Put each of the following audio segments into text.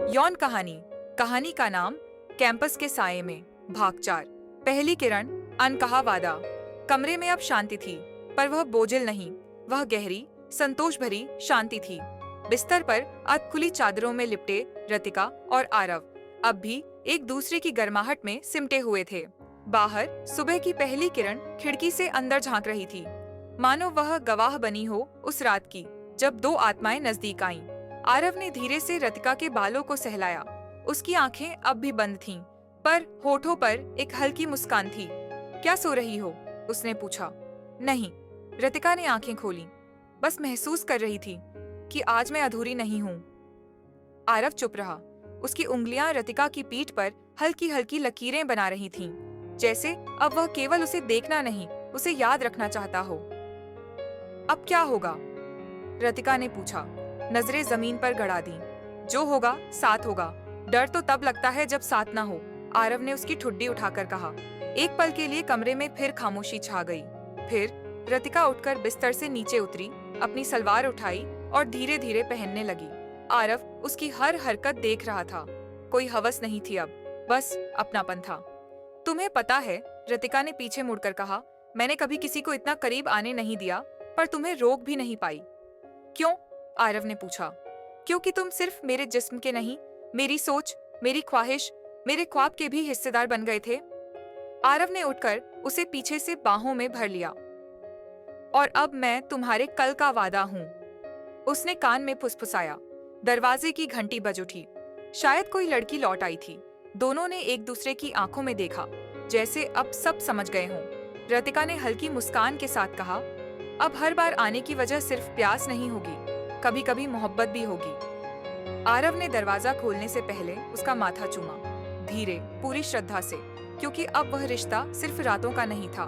यौन कहानी। कहानी का नाम कैंपस के साये में, भाग 4। पहली किरण, अनकहा वादा। कमरे में अब शांति थी, पर वह बोझिल नहीं। वह गहरी, संतोष भरी शांति थी। बिस्तर पर अधखुली चादरों में लिपटे रतिका और आरव अब भी एक दूसरे की गर्माहट में सिमटे हुए थे। बाहर सुबह की पहली किरण खिड़की से अंदर झांक रही थी, मानो वह गवाह बनी हो उस रात की, जब दो आत्माएं नजदीक आईं। आरव ने धीरे से रतिका के बालों को सहलाया। उसकी आंखें अब भी बंद थीं, पर होठों पर एक हल्की मुस्कान थी। क्या सो रही हो? उसने पूछा। नहीं, रतिका ने आंखें खोली। बस महसूस कर रही थी कि आज मैं अधूरी नहीं हूँ। आरव चुप रहा। उसकी उंगलियां रतिका की पीठ पर हल्की हल्की लकीरें बना रही थीं, जैसे अब वह केवल उसे देखना नहीं, उसे याद रखना चाहता हो। अब क्या होगा? रतिका ने पूछा, नजरें जमीन पर गड़ा दी। जो होगा साथ होगा। डर तो तब लगता है जब साथ ना हो, आरव ने उसकी ठुड्डी उठाकर कहा। एक पल के लिए कमरे में फिर खामोशी छा गई। फिर रतिका उठकर बिस्तर से नीचे उतरी, अपनी सलवार उठाई और धीरे धीरे पहनने लगी। आरव उसकी हर हरकत देख रहा था। कोई हवस नहीं थी अब, बस अपनापन था। तुम्हें पता है, रतिका ने पीछे मुड़कर कहा, मैंने कभी किसी को इतना करीब आने नहीं दिया, पर तुम्हें रोक भी नहीं पाई। क्यों? आरव ने पूछा। क्योंकि तुम सिर्फ मेरे जिस्म के नहीं, मेरी सोच, मेरी ख्वाहिश, मेरे ख्वाब के भी हिस्सेदार बन गए थे। आरव ने उठकर उसे पीछे से बाहों में भर लिया। और अब मैं तुम्हारे कल का वादा हूं, उसने कान में फुसफुसाया। दरवाजे की घंटी बज उठी। शायद कोई लड़की लौट आई थी। दोनों ने एक दूसरे की आंखों में देखा, जैसे अब सब समझ गए हों। रतिका ने हल्की मुस्कान के साथ कहा, अब हर बार आने की वजह सिर्फ प्यास नहीं होगी, कभी कभी मोहब्बत भी होगी। आरव ने दरवाजा खोलने से पहले उसका माथा चूमा, धीरे, पूरी श्रद्धा से, क्योंकि अब वह रिश्ता सिर्फ रातों का नहीं था,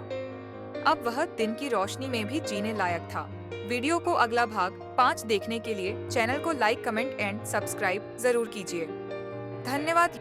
अब वह दिन की रोशनी में भी जीने लायक था। वीडियो को अगला भाग 5 देखने के लिए चैनल को लाइक, कमेंट एंड सब्सक्राइब जरूर कीजिए। धन्यवाद।